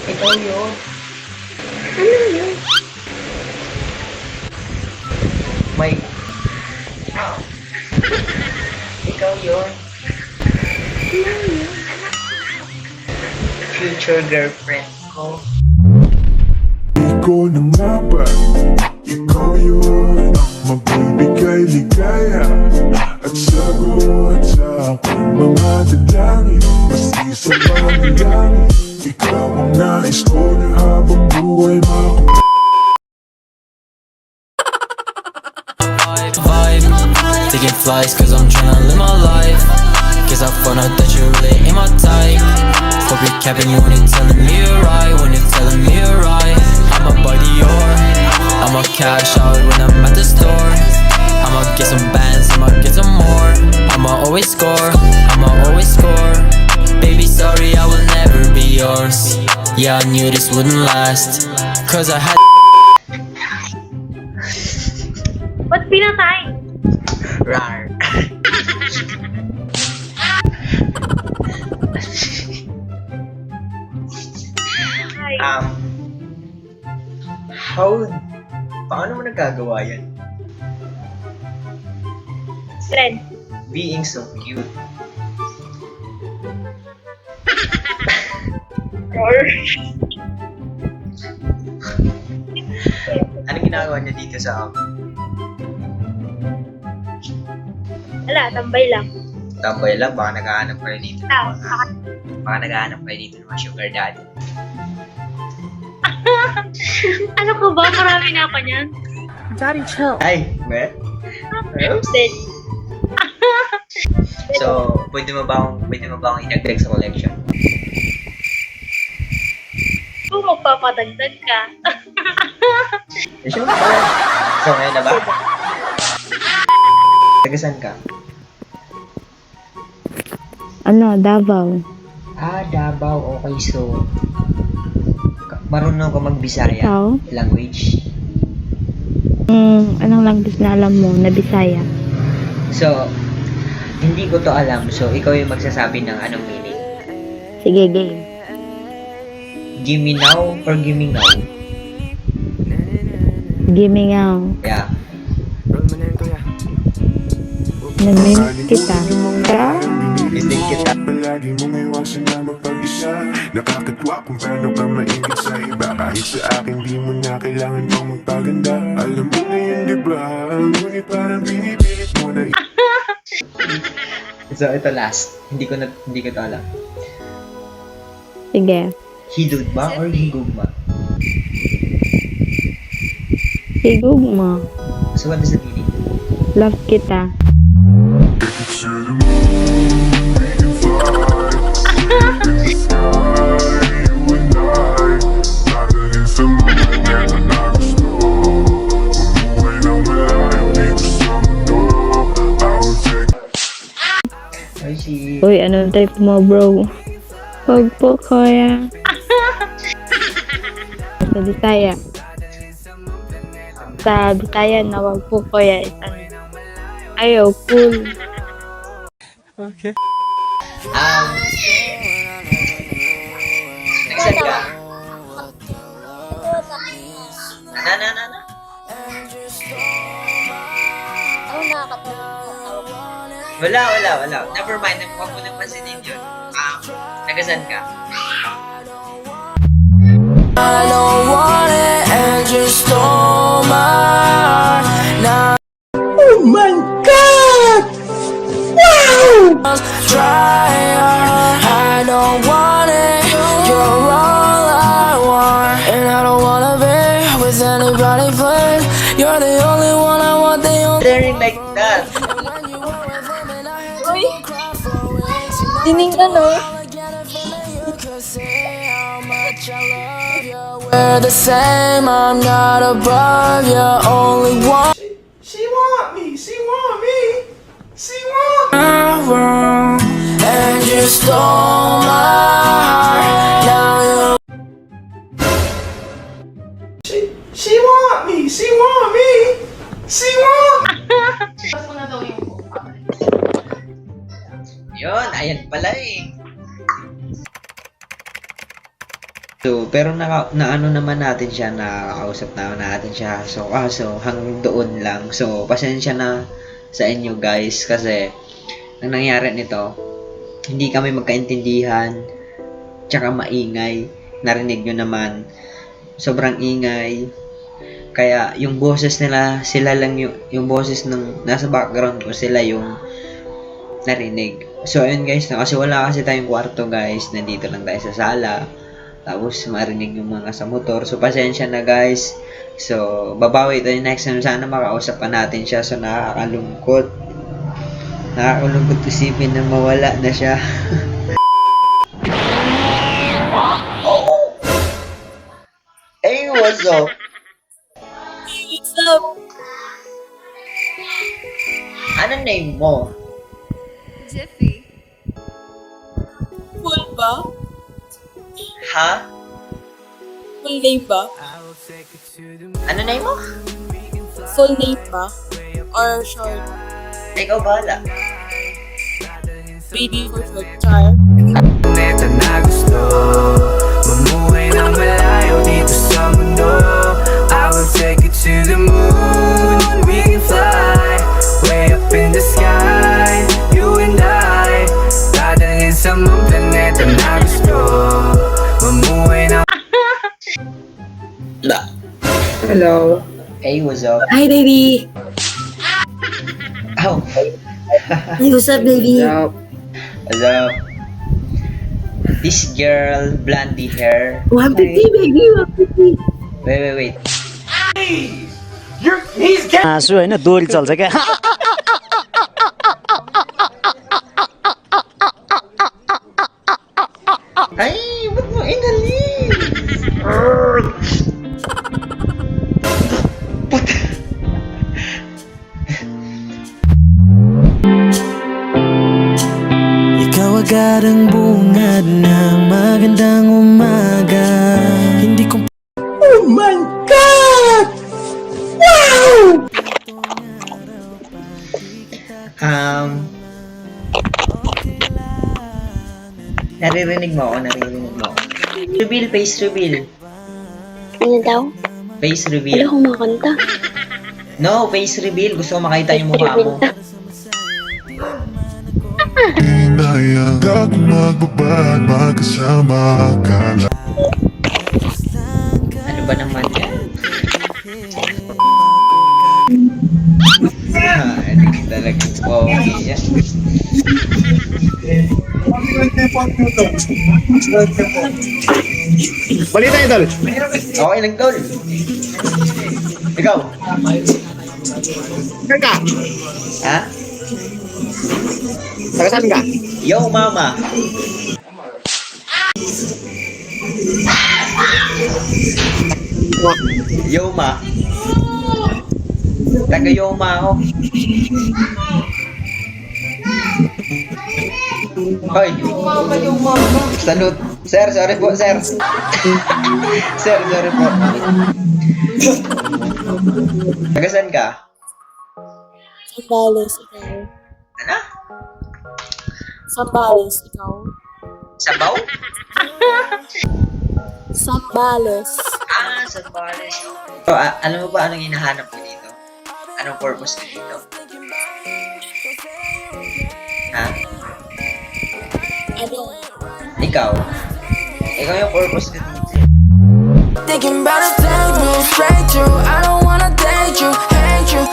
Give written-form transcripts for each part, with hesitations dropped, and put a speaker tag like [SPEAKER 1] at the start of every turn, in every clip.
[SPEAKER 1] Ikaw yun.
[SPEAKER 2] Ano yun?
[SPEAKER 1] May... Ikaw yun.
[SPEAKER 2] Ano yun?
[SPEAKER 1] Future girlfriend ko.
[SPEAKER 3] Ikaw na nga ba? Ikaw yun. Magbibigay ligaya at sagot sa aking mga dalangin. Maski sa mga langit, ikaw ang nais ko na habang buhay
[SPEAKER 4] Vibe, taking flights cause I'm tryna live my life. Cause I found out that you really ain't my type. Hope you're capping when you're telling me you're right. When you're telling me you're right, I'm a buddy or I'ma cash out when I'm at the store. I'ma get some bands, I'ma get some more. I'ma always score, I'ma always score. Baby sorry I will never be yours. Yeah I knew this wouldn't last. Cause I had
[SPEAKER 2] Ba't pinatay?
[SPEAKER 1] Rar.
[SPEAKER 2] Ay,
[SPEAKER 1] Paano mo nagagawa yan?
[SPEAKER 2] friend.
[SPEAKER 1] Being so cute. Anong ginagawa niya dito sa amin?
[SPEAKER 2] Wala, tambay lang.
[SPEAKER 1] Tambay lang, baka naghahanap kayo dito ng
[SPEAKER 2] Ah,
[SPEAKER 1] mga... Baka naghahanap kayo dito ng mga sugar daddy.
[SPEAKER 2] Ano ka ba? Marami na ako niyan.
[SPEAKER 1] Ay, well? Oops.
[SPEAKER 2] Then,
[SPEAKER 1] So, pwede mo ba akong idagdag sa collection?
[SPEAKER 2] kung magpapadagdag ka.
[SPEAKER 1] Sure. So, ngayon na ba? Tagasan ka?
[SPEAKER 5] Ano, Davao.
[SPEAKER 1] Davao. Okay, so... Marunong ka mag-Bisaya
[SPEAKER 5] Ikaw?
[SPEAKER 1] language.
[SPEAKER 5] Anong language na alam mo na Bisaya?
[SPEAKER 1] So, hindi ko to alam. So, ikaw yung magsasabi ng anong meaning.
[SPEAKER 5] Sige, game.
[SPEAKER 1] Gimme now or gimme now?
[SPEAKER 5] Gimingaw.
[SPEAKER 1] Yeah.
[SPEAKER 5] Namimiss kita. Ka?
[SPEAKER 1] Binig kita.
[SPEAKER 3] Palagi mong iwasan na magpag-isa. Nakakatwa kung paano ka maingit sa iba. Kahit sa akin di mo na kailangan pang magpaganda. Alam mo na yun diba? Ngunit parang binipilit mo na.
[SPEAKER 1] So, ito last. Hindi ko to alam.
[SPEAKER 5] Sige.
[SPEAKER 1] Hidod ba or higugma?
[SPEAKER 5] Higog mo.
[SPEAKER 1] So, what does it mean?
[SPEAKER 5] Love kita.
[SPEAKER 1] Ay, si...
[SPEAKER 5] Uy, anong type mo, bro? Huwag po, kuya. Sa Bisaya. Sa Bisaya na wag po, kuya. Is ano? Ayaw, cool.
[SPEAKER 1] Nagsan ka? Na.
[SPEAKER 2] Ano nakakatawa?
[SPEAKER 1] Wala. Never mind. Huwag mo nang pansinin yun. Nagasan ka?
[SPEAKER 4] I don't want it and just stole my heart. Now
[SPEAKER 3] Oh my God! Wow!
[SPEAKER 4] try hard. I don't want it. You're all I want, and I don't wanna be with anybody. But you're the only one I want. The only
[SPEAKER 1] Staring like that.
[SPEAKER 2] Uy, dining ka, no?
[SPEAKER 4] We're the same. I'm not above you. Only one.
[SPEAKER 3] She want me!
[SPEAKER 4] And you stole my heart. Now you
[SPEAKER 3] She want me!
[SPEAKER 1] Yun, ayan pala eh. So, pero na ano naman natin siya, nakakausap naman natin siya. So, hanggang doon lang. So, pasensya na sa inyo guys kasi ang nangyari nito, hindi kami magkaintindihan, tsaka maingay. Narinig nyo naman, sobrang ingay. Kaya yung boses nila, sila lang yung boses ng nasa background ko, sila yung narinig. So, ayun guys, kasi wala kasi tayong kwarto guys, nandito lang tayo sa sala. Tapos marinig yung mga sa motor. So, pasensya na guys. So, babawi tayo next time. Sana makausap pa natin siya. So, nakakalungkot. Nakakalungkot isipin na mawala na siya. Oh! Hey, what's up?
[SPEAKER 2] What's up?
[SPEAKER 1] Ano name mo?
[SPEAKER 6] Jiffy.
[SPEAKER 2] Full ba?
[SPEAKER 1] Ha?
[SPEAKER 2] Full name ba?
[SPEAKER 1] Ano name mo?
[SPEAKER 2] Full name ba? Or short?
[SPEAKER 1] Ikaw bahala.
[SPEAKER 2] Baby for short. Char?
[SPEAKER 4] Neta na gusto mamuhay ng malayo dito sa mundo. I will take you to the moon. We can fly way up in the sky. You and I dadalhin sa mga planeta na gusto mamuhay ng
[SPEAKER 7] Hello.
[SPEAKER 1] Hey, what's up?
[SPEAKER 7] Hi, baby.
[SPEAKER 1] Oh,
[SPEAKER 7] Hey, what's up, baby?
[SPEAKER 1] what's up? This girl, blondie hair.
[SPEAKER 7] 150, baby. 150.
[SPEAKER 1] Wait.
[SPEAKER 8] हाँसु होइन दोहोरी चल्छ क्या
[SPEAKER 1] Ay, ba't mo inhalin?
[SPEAKER 4] Ikaw agad ang bungad ng magandang umaga. Hindi ko
[SPEAKER 1] Naririnig mo ako. Reveal, face reveal.
[SPEAKER 2] Ano daw?
[SPEAKER 1] Face
[SPEAKER 2] Wala
[SPEAKER 1] reveal.
[SPEAKER 2] akong makanta.
[SPEAKER 1] No, face reveal. Gusto ko makita yung mukha mo.
[SPEAKER 3] Inayang ako magbabad magkasama ka lang.
[SPEAKER 1] Ano ba naman yan? Hindi talagang pogi yan.
[SPEAKER 8] Balita idol.
[SPEAKER 1] Okay lang, tol. Ikaw?
[SPEAKER 8] Saan ka?
[SPEAKER 1] Ha?
[SPEAKER 8] Taga saan ka?
[SPEAKER 1] Yo, mama. Yoma. Taga Yoma ako. Hoy. Salute. Sir, sorry po, sir. Sir, sorry po. Taga saan ka?
[SPEAKER 2] Sambales, ikaw.
[SPEAKER 1] Ano?
[SPEAKER 2] Sambales, ikaw.
[SPEAKER 1] Sabaw?
[SPEAKER 2] Sambales.
[SPEAKER 1] Sambales. So, alam mo ba anong hinahanap ko dito? Anong purpose ko dito? Ha?
[SPEAKER 2] Ano?
[SPEAKER 1] Ikaw? Ikaw yung purpose ko dito.
[SPEAKER 4] thinking about a thing, move straight through. I don't wanna date you, hate you,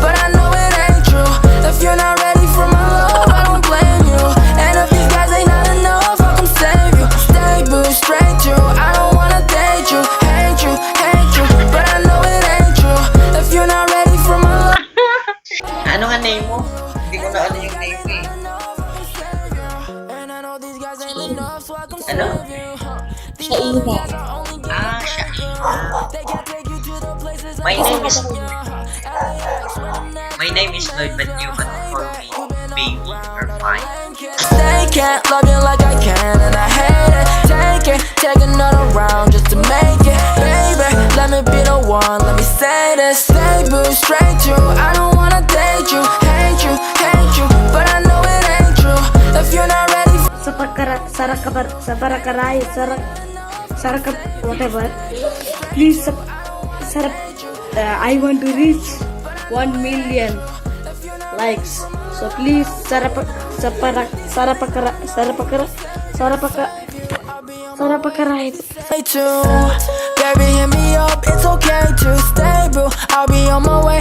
[SPEAKER 4] but I know it ain't true. If you're not ready for my love, I don't blame you. And if these guys ain't not enough, I'll come save you. Stay boo straight through. I don't wanna date you, hate you, but I know it ain't true. If you're not ready for my love.
[SPEAKER 1] Ano nga name mo? Hindi ko na ano yung name mo eh. Ano?
[SPEAKER 2] Shaina.
[SPEAKER 1] My name is Lloyd, but you can call me baby or fine.
[SPEAKER 4] They can't love you like I can, and I hate it. Take another round just to make it. Baby, let me be the one, let me say this. Stay boo straight through. I don't wanna date you, hate you, but I know it ain't true. If you're not ready for
[SPEAKER 2] Sarakap, whatever. Please, I want to reach 1 million likes. So please, Sarapakara.
[SPEAKER 4] Stay tuned, baby, hit me up, it's okay to stay, bro. I'll be on my way.